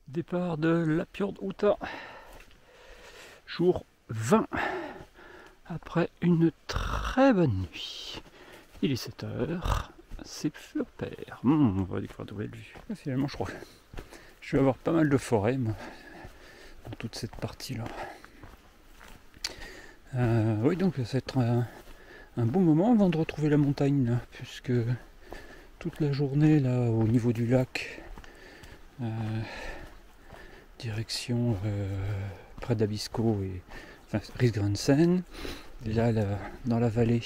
Départ de Lappjordhuta, jour 20, après une très bonne nuit. Il est 7 h, c'est super. On va découvrir de nouvelles vues. Finalement, je crois que je vais avoir pas mal de forêts moi, dans toute cette partie-là. Oui, donc ça va être un bon moment avant de retrouver la montagne, là, puisque toute la journée, là, au niveau du lac, direction près d'Abisko et enfin, Riksgrensen, et là, dans la vallée,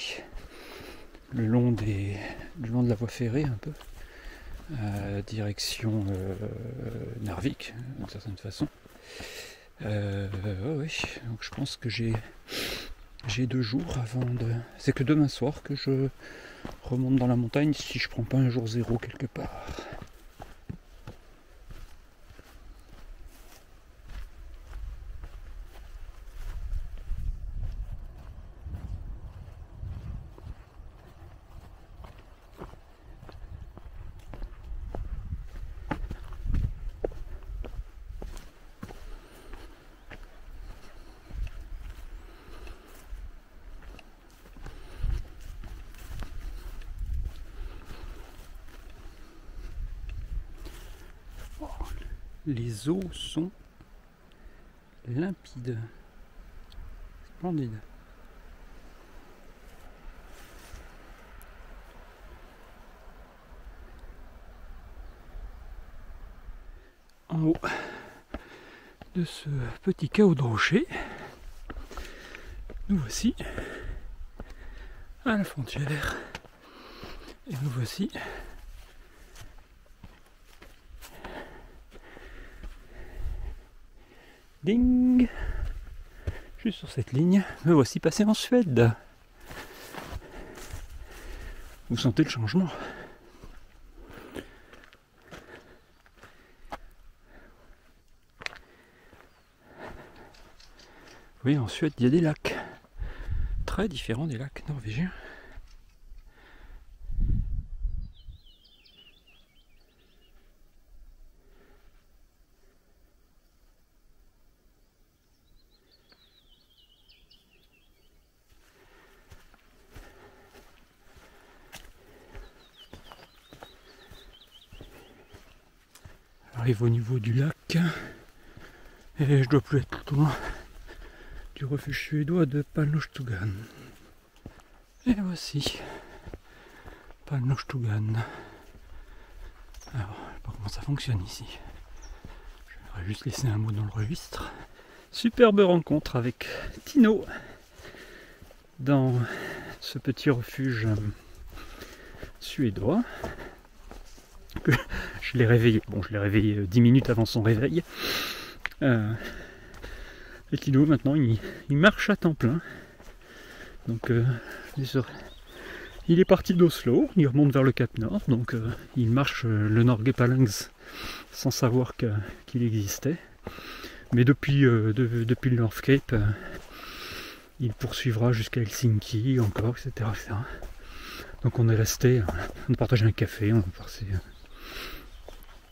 le long de la voie ferrée un peu, direction Narvik d'une certaine façon. Oui, donc je pense que j'ai 2 jours avant de... C'est que demain soir que je remonte dans la montagne si je prends pas un jour zéro quelque part. Les eaux sont limpides, splendide. En haut de ce petit chaos de rochers, nous voici à la frontière et nous voici ding, juste sur cette ligne, me voici passé en Suède. Vous sentez le changement? Oui, en Suède, il y a des lacs très différents des lacs norvégiens. J'arrive au niveau du lac et je dois plus être loin du refuge suédois de Palnöstugan. Et voici Palnöstugan. Alors, je sais pas comment ça fonctionne ici. Je vais juste laisser un mot dans le registre. Superbe rencontre avec Tino dans ce petit refuge suédois. Je l'ai réveillé, bon je l'ai réveillé 10 minutes avant son réveil. Et Tino maintenant il marche à temps plein. Donc il est parti d'Oslo, il remonte vers le Cap Nord, donc il marche le Norgepalangs sans savoir qu'il existait. Mais depuis le North Cape, il poursuivra jusqu'à Helsinki encore, etc., etc. Donc on est resté, on a partagé un café,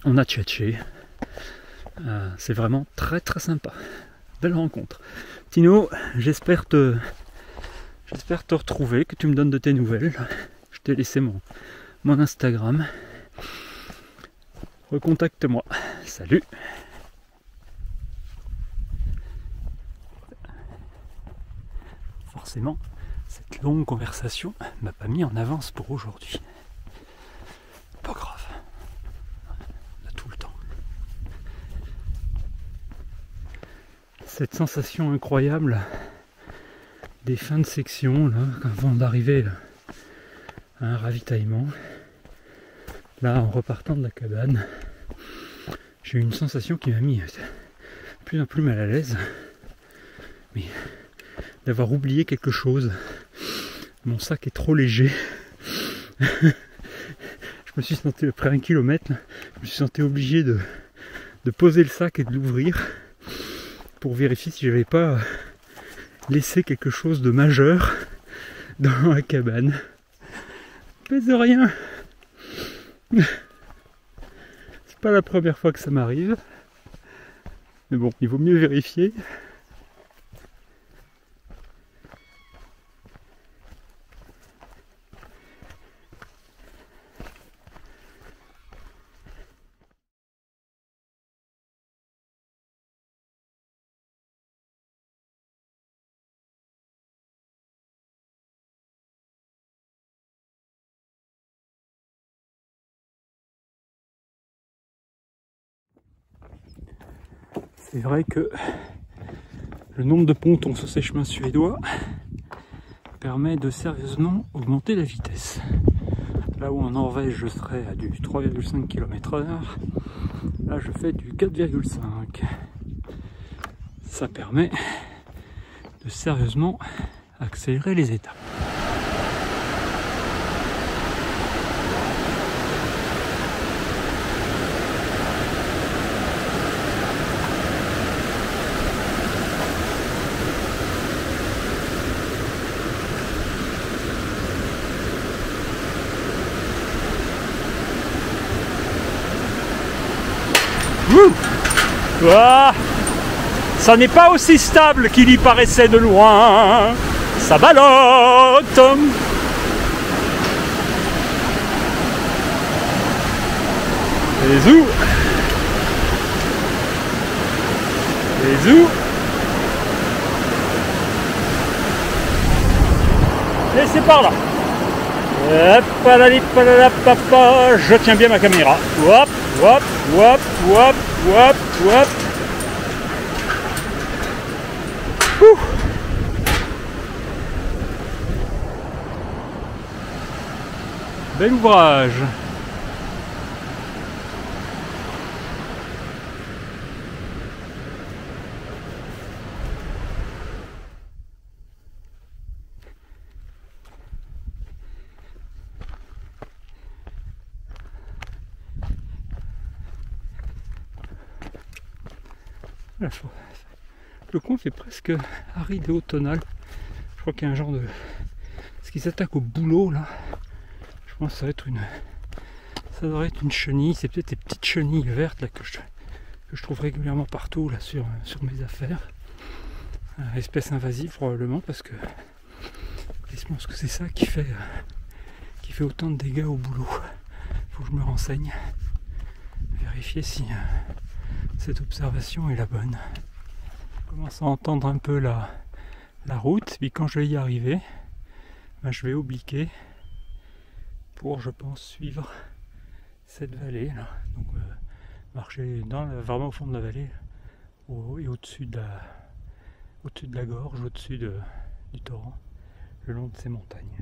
on a tchatché. C'est vraiment très très sympa. Belle rencontre. Tino, j'espère te retrouver, que tu me donnes de tes nouvelles. Je t'ai laissé mon Instagram. Recontacte-moi. Salut. Forcément, cette longue conversation m'a pas mis en avance pour aujourd'hui. Pas grave. On a tout le temps. Cette sensation incroyable des fins de section là, avant d'arriver à un ravitaillement. Là, en repartant de la cabane, j'ai eu une sensation qui m'a mis de plus en plus mal à l'aise, mais d'avoir oublié quelque chose. Mon sac est trop léger. Je me suis senti, après 1 kilomètre, je me suis senti obligé de poser le sac et de l'ouvrir pour vérifier si j'avais pas laissé quelque chose de majeur dans la cabane. Pèse rien. C'est pas la première fois que ça m'arrive. Mais bon, il vaut mieux vérifier. C'est vrai que le nombre de pontons sur ces chemins suédois permet de sérieusement augmenter la vitesse. Là où en Norvège je serais à du 3,5 km/h, là je fais du 4,5. Ça permet de sérieusement accélérer les étapes. Ah, ça n'est pas aussi stable qu'il y paraissait de loin. Ça ballotte. Les zou. Les zou. Et c'est par là. Je tiens bien ma caméra. Hop, hop, hop, hop, hop, hop. Ouh. Bel ouvrage. Le coin fait presque aride et automnal. Je crois qu'il y a un genre de... Ce qui s'attaque au boulot là, je pense que ça va être ça devrait être une chenille. C'est peut-être des petites chenilles vertes là que je trouve régulièrement partout là sur mes affaires. Espèce invasive probablement, parce que je pense que c'est ça qui fait autant de dégâts au boulot. Faut que je me renseigne, vérifier si cette observation est la bonne. Je commence à entendre un peu la route, puis quand je vais y arriver, ben je vais obliquer pour, je pense, suivre cette vallée là. Donc marcher vraiment au fond de la vallée et au-dessus de la gorge, au-dessus du torrent, le long de ces montagnes.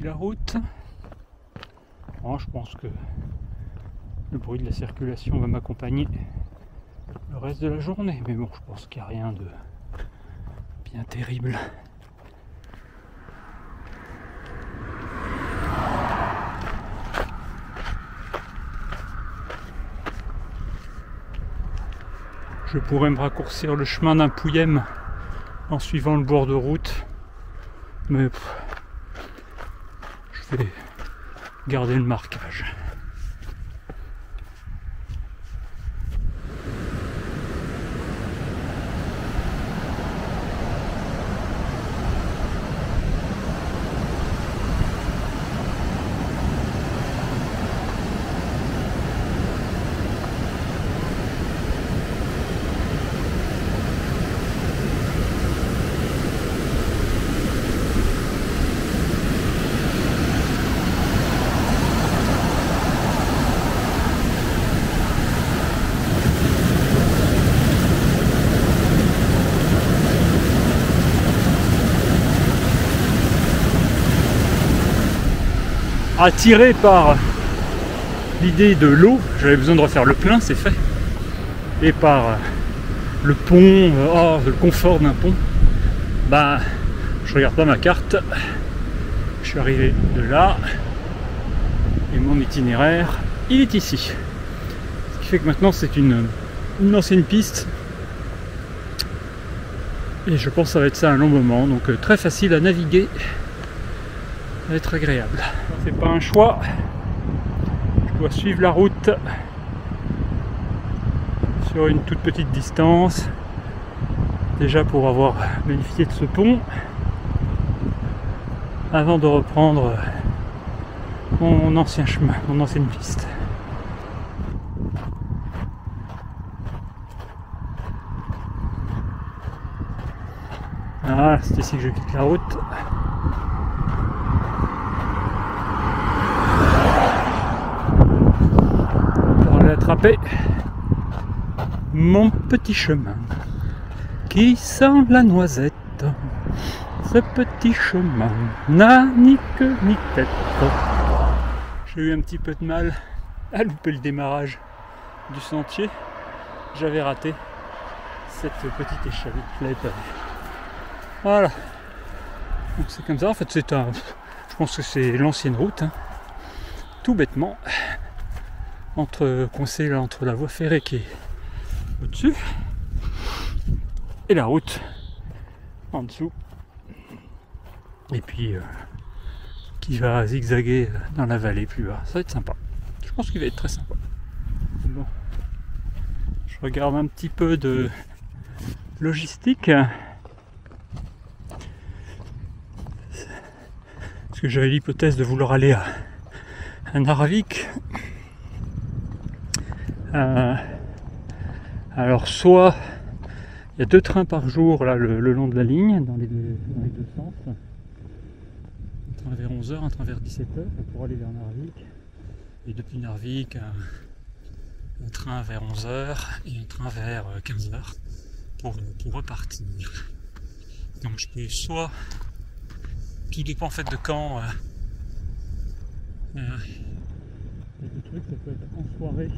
La route, bon, je pense que le bruit de la circulation va m'accompagner le reste de la journée, mais bon, je pense qu'il n'y a rien de bien terrible. Je pourrais me raccourcir le chemin d'un Pouillem en suivant le bord de route, mais je vais garder le marquage. attiré par l'idée de l'eau, j'avais besoin de refaire le plein, c'est fait, et par le pont, le confort d'un pont, bah je regarde pas ma carte, je suis arrivé de là, et mon itinéraire, il est ici. Ce qui fait que maintenant c'est une ancienne piste, et je pense que ça va être ça un long moment, donc très facile à naviguer, ça va être agréable. C'est pas un choix, je dois suivre la route sur une toute petite distance, déjà pour avoir bénéficié de ce pont, avant de reprendre mon ancien chemin, mon ancienne piste. Voilà, c'est ici que je quitte la route. Pour aller attraper mon petit chemin qui sent la noisette. Ce petit chemin n'a ni queue ni tête. J'ai eu un petit peu de mal à louper le démarrage du sentier. J'avais raté cette petite échappée. Voilà. Donc c'est comme ça. En fait, je pense que c'est l'ancienne route, hein. Tout bêtement, coincé là entre la voie ferrée qui est au-dessus et la route en dessous. Et puis qui va zigzaguer dans la vallée plus bas. Ça va être sympa. Je pense qu'il va être très sympa. Bon. Je regarde un petit peu de logistique. Parce que j'avais l'hypothèse de vouloir aller à Narvik. Alors soit il y a 2 trains par jour là, le long de la ligne, dans les deux sens. Un train vers 11h, un train vers 17h pour aller vers Narvik. Et depuis Narvik, un train vers 11h et un train vers 15h pour repartir. Donc je peux soit, tout dépend en fait de quand, le truc ça peut être en soirée.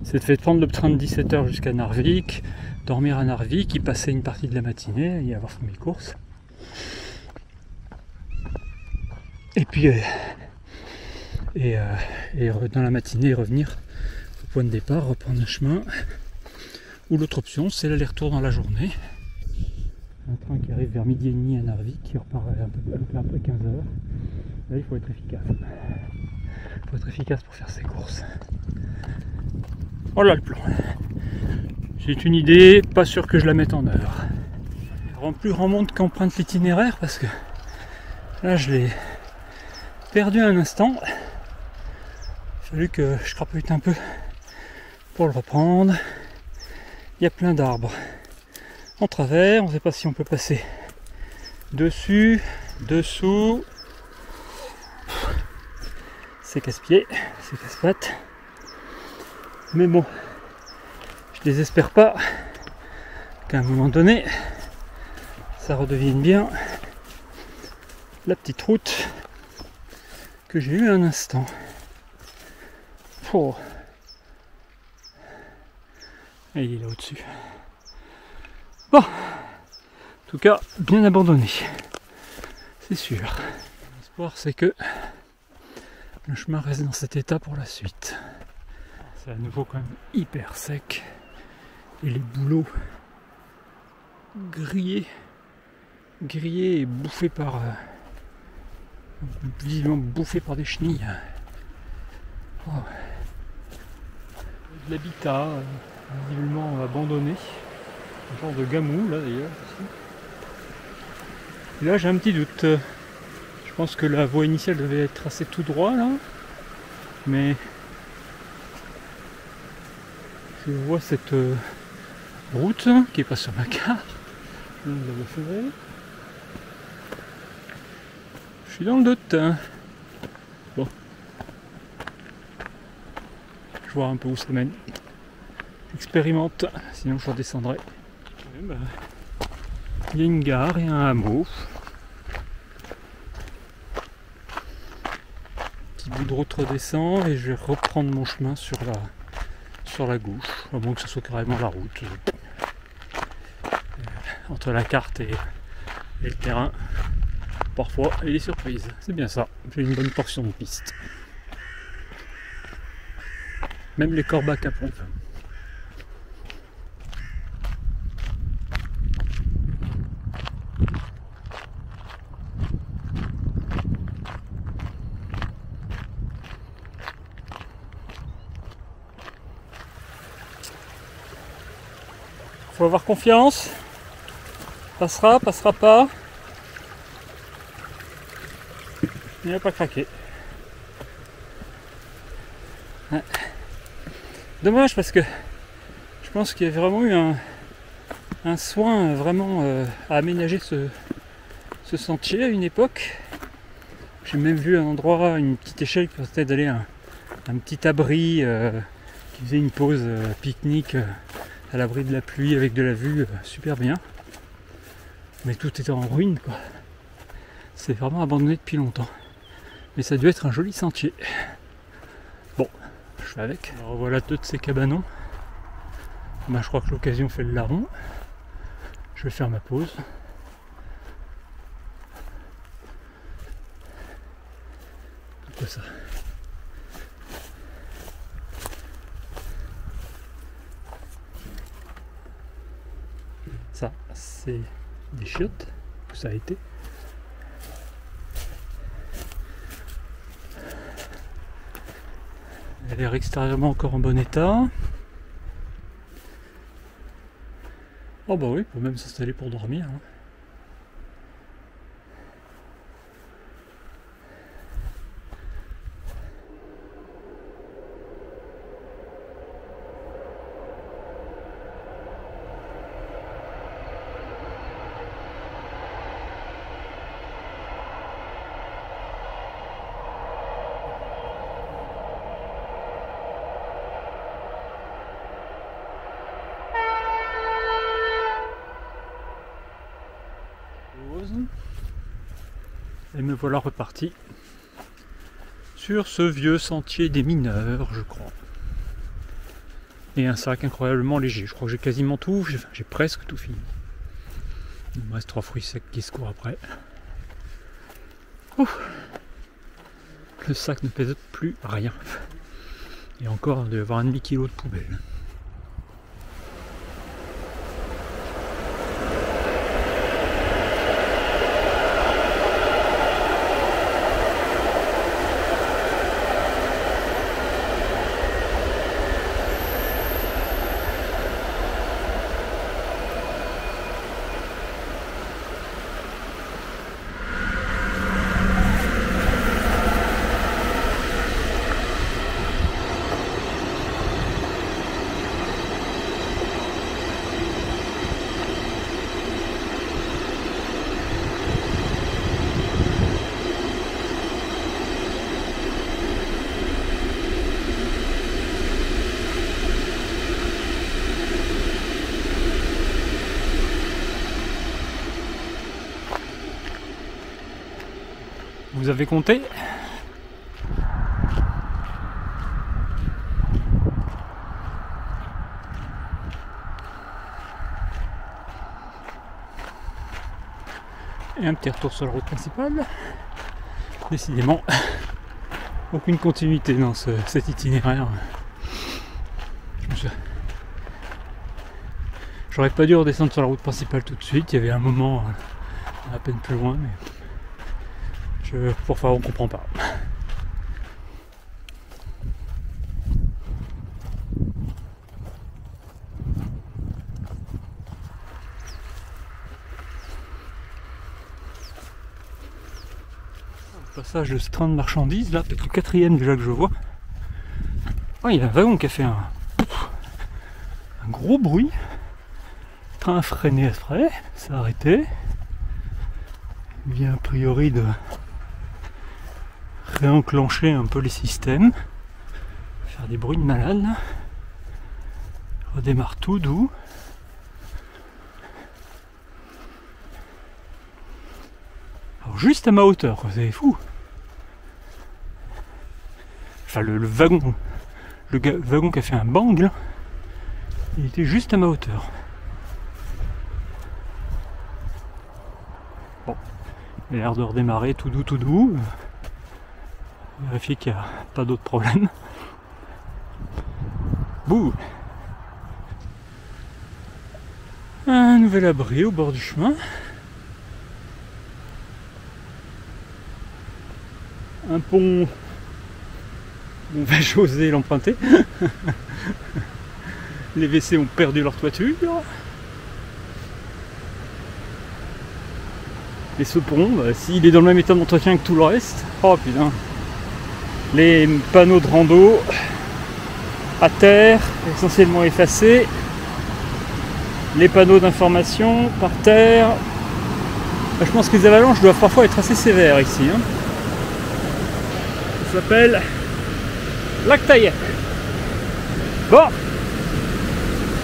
C'est de fait prendre le train de 17h jusqu'à Narvik, dormir à Narvik, y passer une partie de la matinée, y avoir fait mes courses. Et puis dans la matinée revenir au point de départ, reprendre un chemin. Ou l'autre option c'est l'aller-retour dans la journée. Un train qui arrive vers midi et demi à Narvik, qui repart un peu après 15h. Là il faut être efficace. Il faut être efficace pour faire ses courses. Voilà le plan. J'ai une idée, pas sûr que je la mette en œuvre. Plus grand monde qu'emprunte l'itinéraire parce que là je l'ai perdu un instant. Il a fallu que je crapute un peu pour le reprendre. Il y a plein d'arbres en travers, on ne sait pas si on peut passer dessus, dessous. C'est casse-pied, c'est casse-pattes. Mais bon, je désespère pas qu'à un moment donné, ça redevienne bien la petite route que j'ai eue un instant. Oh. Et il est là au-dessus. Bon, en tout cas, bien abandonné, c'est sûr. L'espoir, c'est que le chemin reste dans cet état pour la suite. C'est à nouveau quand même hyper sec. Et les bouleaux grillés et bouffés par... visiblement bouffés par des chenilles. Oh. De l'habitat, visiblement abandonné. Un genre de gamou là d'ailleurs. Et là j'ai un petit doute. Je pense que la voie initiale devait être tracée tout droit là. Mais je vois cette route qui est pas sur ma carte. Je suis dans le doute. Bon. Je vois un peu où ça mène. J'expérimente, sinon je redescendrai. Il y a une gare et un hameau. bout de route redescend et je vais reprendre mon chemin sur la gauche, à moins que ce soit carrément la route. Entre la carte et le terrain, parfois il y a des surprises. C'est bien ça, j'ai une bonne portion de piste. Même les corbacs approuvent. Faut avoir confiance. Passera, passera pas. Il n'a pas craqué. Ouais. Dommage parce que je pense qu'il y a vraiment eu un soin vraiment à aménager ce sentier à une époque. J'ai même vu un endroit, une petite échelle qui permettait d'aller à un petit abri qui faisait une pause pique-nique à l'abri de la pluie avec de la vue super bien. Mais tout était en ruine quoi. C'est vraiment abandonné depuis longtemps. Mais ça a dû être un joli sentier. Bon, je vais avec. Alors voilà deux de ces cabanons. Ben, je crois que l'occasion fait le larron. Je vais faire ma pause. C'est quoi ça? Ça, c'est des chiottes, que ça a été. Elle a l'air extérieurement encore en bon état. Oh bah oui, on peut même s'installer pour dormir. Hein. Et me voilà reparti sur ce vieux sentier des mineurs, je crois. Et un sac incroyablement léger. Je crois que j'ai quasiment tout, j'ai presque tout fini. Il me reste 3 fruits secs qui se courent après. Ouh. Le sac ne pèse plus rien. Et encore, il doit y avoir un demi-kilo de poubelle. Vous avez compté? Et un petit retour sur la route principale. Décidément, aucune continuité dans cet itinéraire. J'aurais pas dû redescendre sur la route principale tout de suite. Il y avait un moment à peine plus loin, mais parfois on comprend pas. Passage de ce train de marchandises là, peut-être le 4e déjà que je vois. Oh, il y a un wagon qui a fait un gros bruit. Le train a freiné après, s'est arrêté. Il vient a priori de réenclencher un peu les systèmes, faire des bruits de malade là. Redémarre tout doux. Alors juste à ma hauteur, c'est fou. enfin le wagon, wagon qui a fait un bang là, il était juste à ma hauteur. Bon, il a l'air de redémarrer tout doux. Vérifier qu'il n'y a pas d'autres problèmes. Bouh! Un nouvel abri au bord du chemin. Un pont. On va oser l'emprunter. Les WC ont perdu leur toiture. Et ce pont, bah, s'il est dans le même état d'entretien que tout le reste, oh putain. Les panneaux de rando à terre, essentiellement effacés. Les panneaux d'information par terre. Je pense que les avalanches doivent parfois être assez sévères ici. Hein. Ça s'appelle Lac Taillet. Bon,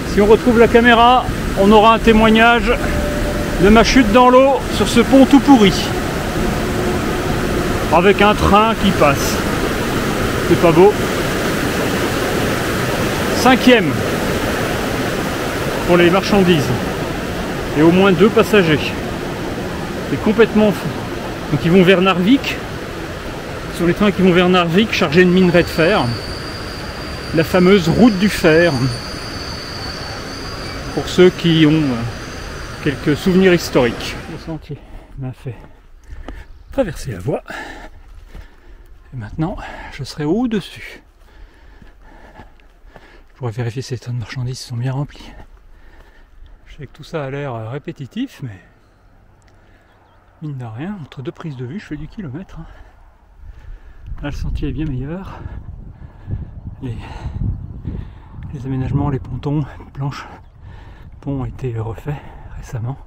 si on retrouve la caméra, on aura un témoignage de ma chute dans l'eau sur ce pont tout pourri. Avec un train qui passe. C'est pas beau. 5e pour les marchandises. Et au moins 2 passagers. C'est complètement fou. Donc ils vont vers Narvik. Sur les trains qui vont vers Narvik, chargés de minerais de fer. La fameuse route du fer. Pour ceux qui ont quelques souvenirs historiques. Le sentier m'a fait traverser la voie. Et maintenant, je serai au-dessus. Je pourrais vérifier si les tonnes de marchandises sont bien remplies. Je sais que tout ça a l'air répétitif, mais mine de rien, entre 2 prises de vue, je fais du kilomètre. Là, le sentier est bien meilleur. Les aménagements, les pontons, les planches, ponts ont été refaits récemment.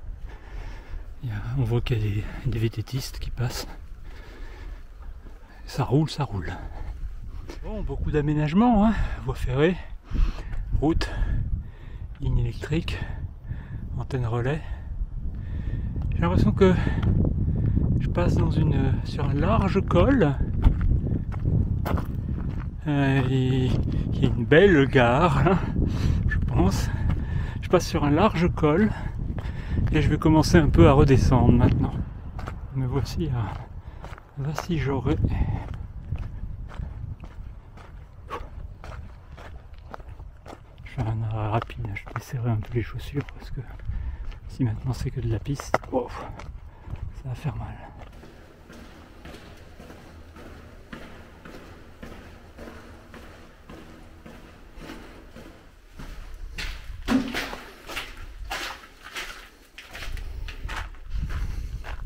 On voit qu'il y a des vététistes qui passent. Ça roule, ça roule. Bon, beaucoup d'aménagements, hein. Voie ferrée, route, ligne électrique, antenne relais. J'ai l'impression que je passe sur un large col. Il y a une belle gare, là, je pense. Je passe sur un large col et je vais commencer un peu à redescendre maintenant. Me voici à Vassigeoré. Je fais un arrêt rapide, je vais serrer un peu les chaussures parce que si maintenant c'est que de la piste, oh, ça va faire mal.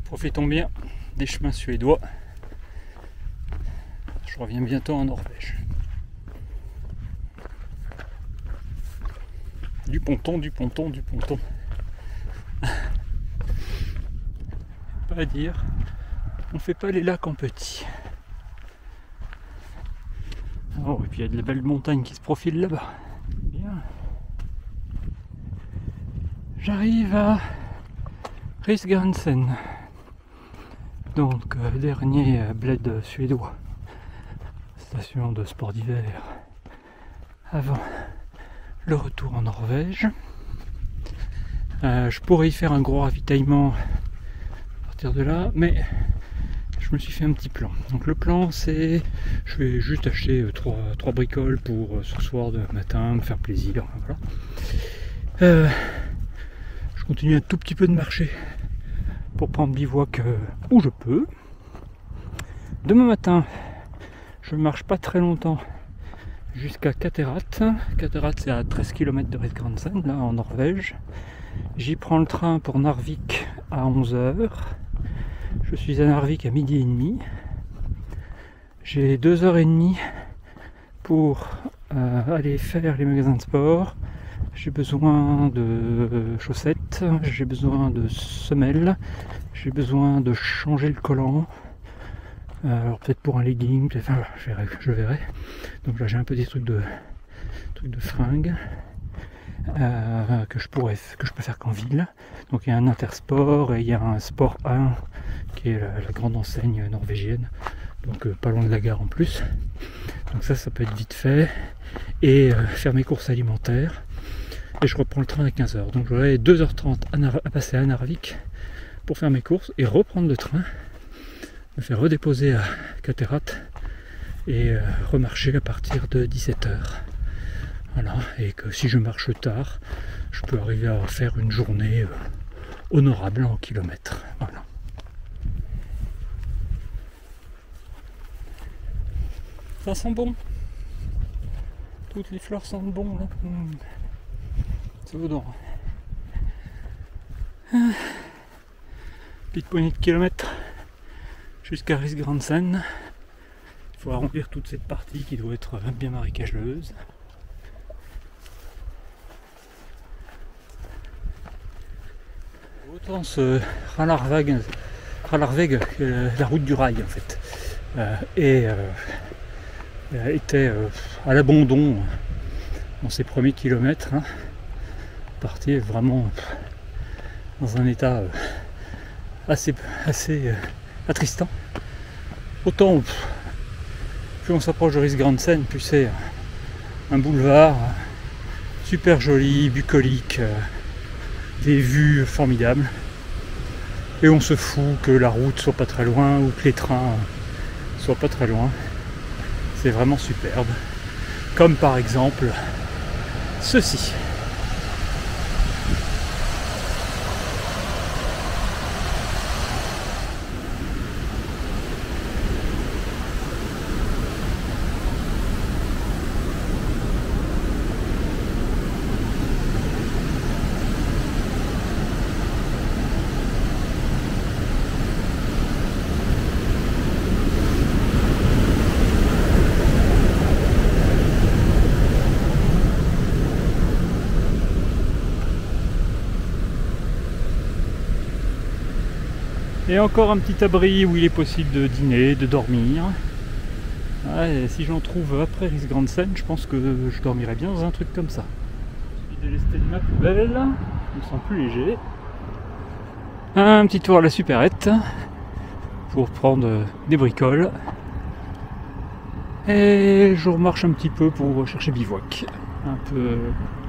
Profitons bien des chemins suédois. Je reviens bientôt en Norvège. Du ponton. Pas à dire, on fait pas les lacs en petit. Oh, et puis il y a de la belle montagne qui se profile là-bas. Bien. J'arrive à Risgransen. Donc, dernier bled suédois. Station de sport d'hiver. Avant le retour en Norvège. Je pourrais y faire un gros ravitaillement à partir de là, mais je me suis fait un petit plan. Donc le plan c'est, je vais juste acheter trois bricoles pour ce soir de matin, me faire plaisir. Voilà. Je continue un tout petit peu de marcher pour prendre bivouac où je peux. Demain matin, je marche pas très longtemps jusqu'à Katterat. Katterat c'est à 13 km de Risgransen, là en Norvège. J'y prends le train pour Narvik à 11h. Je suis à Narvik à 12h30. J'ai 2h30 pour aller faire les magasins de sport. J'ai besoin de chaussettes, j'ai besoin de semelles, j'ai besoin de changer le collant. Alors peut-être pour un legging, enfin je verrai. Donc là j'ai un peu des trucs de fringues que je peux faire qu'en ville. Donc il y a un Intersport et il y a un Sport 1 qui est la grande enseigne norvégienne. donc pas loin de la gare en plus. Donc ça peut être vite fait. Et faire mes courses alimentaires. Et je reprends le train à 15h. Donc j'aurai 2h30 à passer à Narvik pour faire mes courses et reprendre le train, me faire redéposer à Caterat et remarcher à partir de 17h. Voilà, et que si je marche tard, je peux arriver à faire une journée honorable en kilomètres. Voilà. Ça sent bon. Toutes les fleurs sentent bon là. C'est odorant. Petite poignée de kilomètres jusqu'à Riksgränsen. Il faut remplir toute cette partie qui doit être bien marécageuse. Autant ce Rallarveg, la route du rail en fait, était à l'abandon dans ses premiers kilomètres. Hein. Partie est vraiment dans un état assez attristant. Autant plus on s'approche de Riksgränsen, plus c'est un boulevard super joli, bucolique, des vues formidables. Et on se fout que la route soit pas très loin ou que les trains soient pas très loin. C'est vraiment superbe. Comme par exemple ceci. Et encore un petit abri où il est possible de dîner, de dormir. Ouais, si j'en trouve après Riksgränsen, je pense que je dormirai bien dans un truc comme ça. J'ai délesté de ma poubelle, je me sens plus léger. Un petit tour à la supérette pour prendre des bricoles. Et je remarche un petit peu pour chercher bivouac, un peu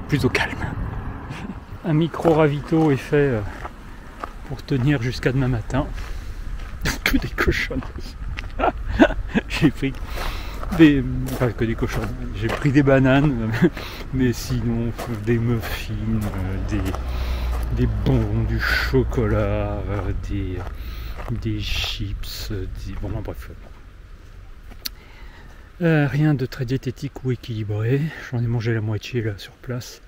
plus au calme. Un micro ravito est fait pour tenir jusqu'à demain matin. Que des cochonneries. J'ai pris des... Enfin, que des cochonneries. J'ai pris des bananes, mais sinon des muffins, des bonbons, du chocolat, des chips, bon bref. Rien de très diététique ou équilibré. J'en ai mangé la moitié là sur place.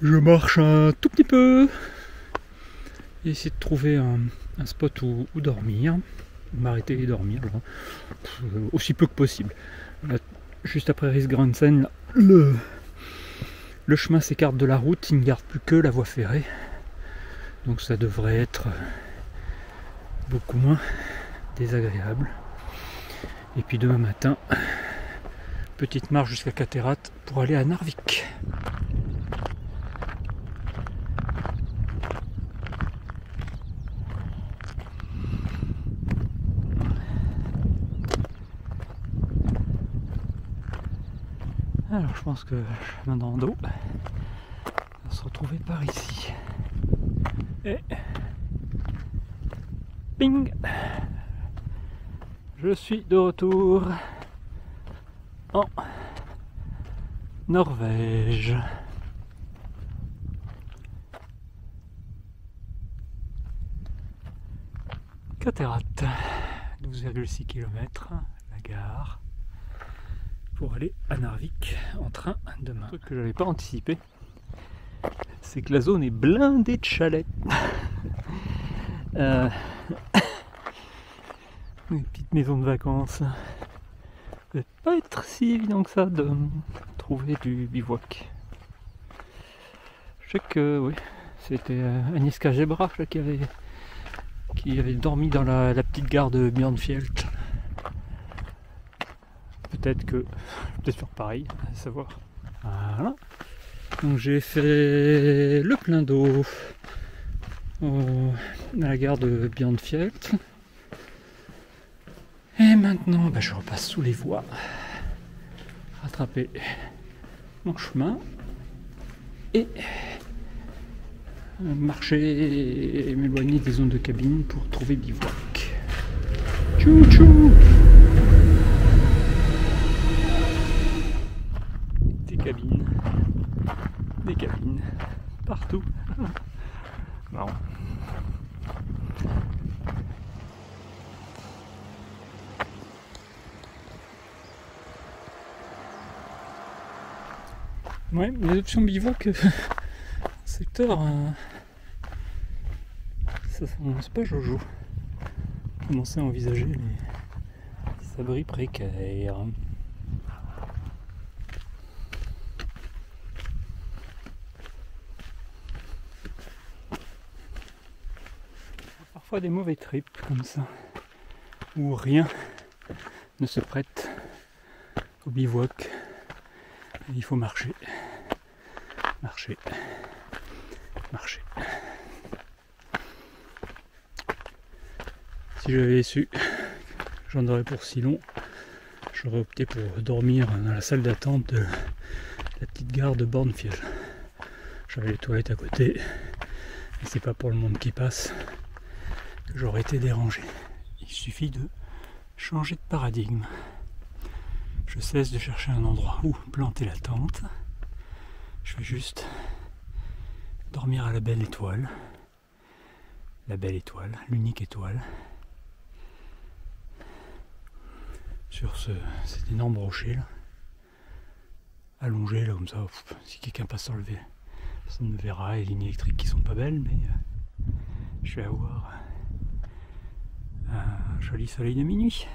Je marche un tout petit peu. Et essayer de trouver un spot où dormir, m'arrêter et dormir, là, aussi peu que possible. Là, juste après Riksgränsen, le chemin s'écarte de la route, il ne garde plus que la voie ferrée. Donc ça devrait être beaucoup moins désagréable. Et puis demain matin, petite marche jusqu'à Caterat pour aller à Narvik. Alors je pense que chemin dans l'eau, on va se retrouver par ici. Et ping, je suis de retour en Norvège. Caterat, 12,6 km, la gare. Pour aller à Narvik en train demain. Un truc que j'avais pas anticipé, c'est que la zone est blindée de chalets. Une petite maison de vacances. Ça va pas être si évident que ça de trouver du bivouac. Je sais que oui, c'était Agnieszka Gebra qui avait dormi dans la petite gare de Björnfjeld. Peut-être que je vais peut-être faire pareil, à savoir. Voilà. Donc j'ai fait le plein d'eau à la gare de Björnfjeld. Et maintenant, je repasse sous les voies, rattraper mon chemin et marcher et m'éloigner des zones de cabine pour trouver bivouac. Tchou tchou! Des cabines, partout. Marrant. Ouais, les options bivouac, secteur, c'est pas Jojo. Commencer à envisager les abris précaires. Parfois des mauvais trips comme ça, où rien ne se prête au bivouac. Et il faut marcher. Marcher. Marcher. Si j'avais su que j'en aurais pour si long, j'aurais opté pour dormir dans la salle d'attente de la petite gare de Bornfield. J'avais les toilettes à côté, et c'est pas pour le monde qui passe que j'aurais été dérangé. Il suffit de changer de paradigme. Je cesse de chercher un endroit où planter la tente. Je vais juste dormir à la belle étoile. La belle étoile, l'unique étoile. Sur cet énorme rocher là. Allongé là comme ça. Si quelqu'un passe sur le V, ça me verra. Les lignes électriques qui sont pas belles, mais je vais avoir un joli soleil de minuit.